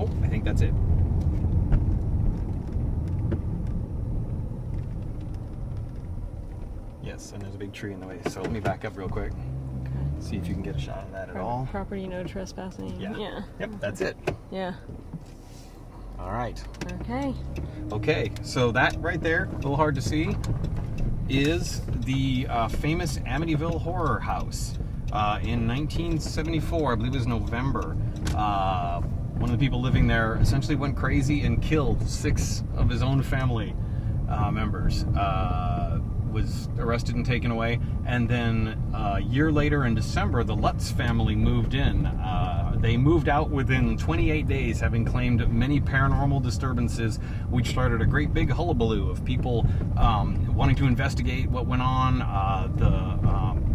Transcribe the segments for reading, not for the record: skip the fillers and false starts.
Oh, I think that's it. Yes, and there's a big tree in the way, so let me back up real quick. Okay. See if you can get a shot of that at all. Property, no trespassing. Yeah. Yep, that's it. Yeah. All right. Okay. Okay, so that right there, a little hard to see, is the famous Amityville Horror House. In 1974, I believe it was November, one of the people living there essentially went crazy and killed 6 of his own family members. Was arrested and taken away, and then a year later in December, the Lutz family moved in. They moved out within 28 days, having claimed many paranormal disturbances, which started a great big hullabaloo of people wanting to investigate what went on.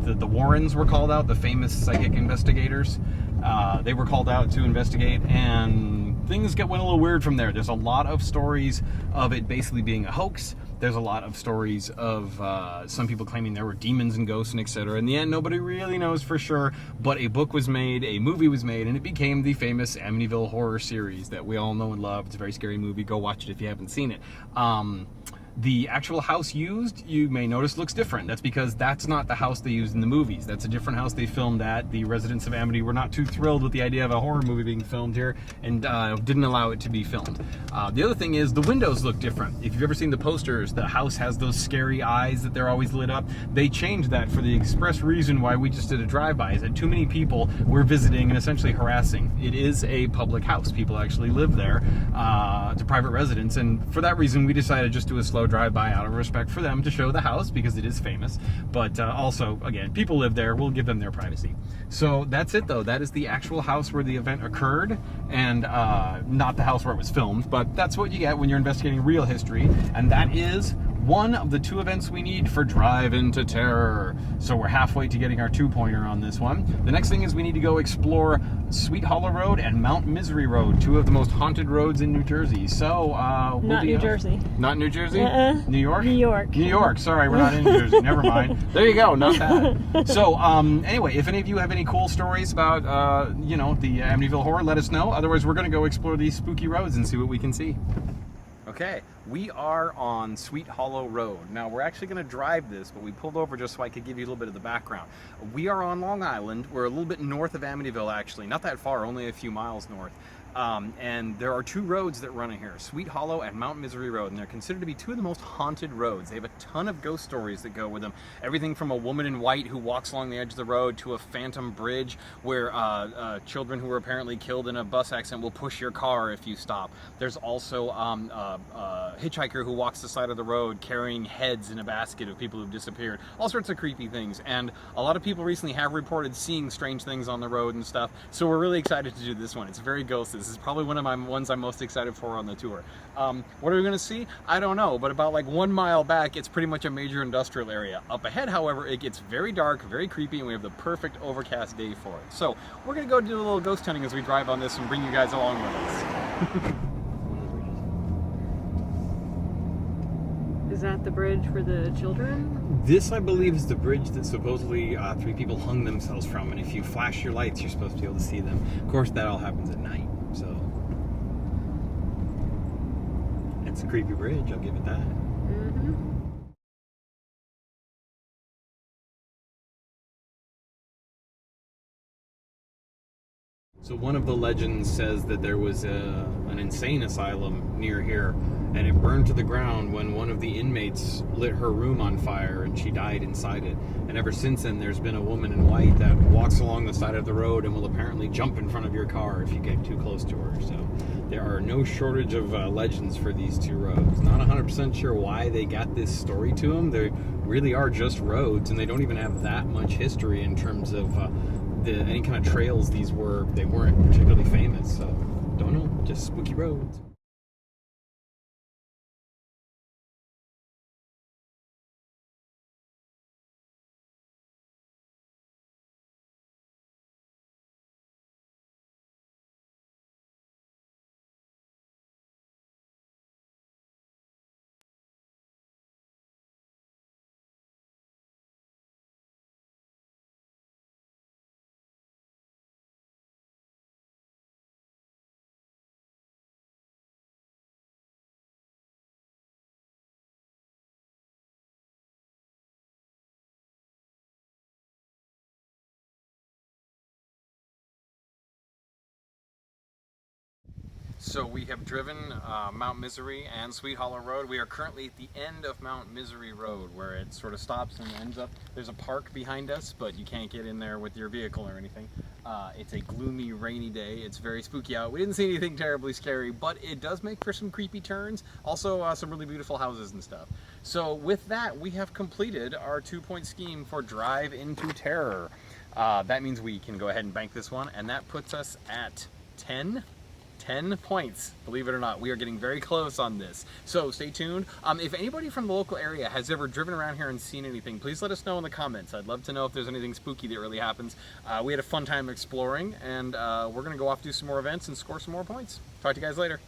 The Warrens were called out, the famous psychic investigators. They were called out to investigate, and things went a little weird from there. There's a lot of stories of it basically being a hoax. There's a lot of stories of some people claiming there were demons and ghosts and etc. In the end, nobody really knows for sure, but a book was made, a movie was made, and it became the famous Amityville Horror series that we all know and love. It's a very scary movie. Go watch it if you haven't seen it. The actual house used, you may notice, looks different. That's because that's not the house they used in the movies. That's a different house they filmed at. The residents of Amity were not too thrilled with the idea of a horror movie being filmed here and didn't allow it to be filmed. The other thing is the windows look different. If you've ever seen the posters, the house has those scary eyes that they're always lit up. They changed that for the express reason why we just did a drive-by, is that too many people were visiting and essentially harassing. It is a public house. People actually live there. It's a private residence, and for that reason we decided just to do a slow drive-by out of respect for them to show the house because it is famous, but also, again, people live there. We'll give them their privacy. So that's it, though. That is the actual house where the event occurred, and not the house where it was filmed, but that's what you get when you're investigating real history, and that is one of the 2 events we need for Drive Into Terror. So we're halfway to getting our 2-pointer on this one. The next thing is we need to go explore Sweet Hollow Road and Mount Misery Road, 2 of the most haunted roads in New Jersey. So not New Jersey. Not New Jersey? New York? New York. New York. Sorry, we're not in New Jersey. Never mind. There you go. Not bad. So anyway, if any of you have any cool stories about you know, the Amityville Horror, let us know. Otherwise, we're going to go explore these spooky roads and see what we can see. Okay, we are on Sweet Hollow Road. Now, we're actually going to drive this, but we pulled over just so I could give you a little bit of the background. We are on Long Island. We're a little bit north of Amityville, actually. Not that far, only a few miles north. And there are 2 roads that run in here, Sweet Hollow and Mount Misery Road, and they're considered to be 2 of the most haunted roads. They have a ton of ghost stories that go with them. Everything from a woman in white who walks along the edge of the road to a phantom bridge where children who were apparently killed in a bus accident will push your car if you stop. There's also a hitchhiker who walks the side of the road carrying heads in a basket of people who've disappeared. All sorts of creepy things, and a lot of people recently have reported seeing strange things on the road and stuff, so we're really excited to do this one. It's very ghostly. This is probably one of my ones I'm most excited for on the tour. What are we going to see? I don't know, but about like 1 mile back, it's pretty much a major industrial area. Up ahead, however, it gets very dark, very creepy, and we have the perfect overcast day for it. So we're going to go do a little ghost hunting as we drive on this and bring you guys along with us. Is that the bridge for the children? This, I believe, is the bridge that supposedly 3 people hung themselves from, and if you flash your lights, you're supposed to be able to see them. Of course, that all happens at night, so... It's a creepy bridge, I'll give it that. Mm-hmm. So one of the legends says that there was an insane asylum near here, and it burned to the ground when one of the inmates lit her room on fire and she died inside it. And ever since then, there's been a woman in white that walks along the side of the road and will apparently jump in front of your car if you get too close to her. So there are no shortage of legends for these 2 roads. Not 100% sure why they got this story to them. They really are just roads, and they don't even have that much history in terms of any kind of trails these were. They weren't particularly famous, so don't know, just spooky roads. So we have driven Mount Misery and Sweet Hollow Road. We are currently at the end of Mount Misery Road, where it sort of stops and ends up. There's a park behind us, but you can't get in there with your vehicle or anything. It's a gloomy, rainy day. It's very spooky out. We didn't see anything terribly scary, but it does make for some creepy turns. Also, some really beautiful houses and stuff. So with that, we have completed our 2-point scheme for Drive into Terror. That means we can go ahead and bank this one, and that puts us at 10 points. Believe it or not, we are getting very close on this. So stay tuned. If anybody from the local area has ever driven around here and seen anything, please let us know in the comments. I'd love to know if there's anything spooky that really happens. We had a fun time exploring, and we're going to go off do some more events and score some more points. Talk to you guys later.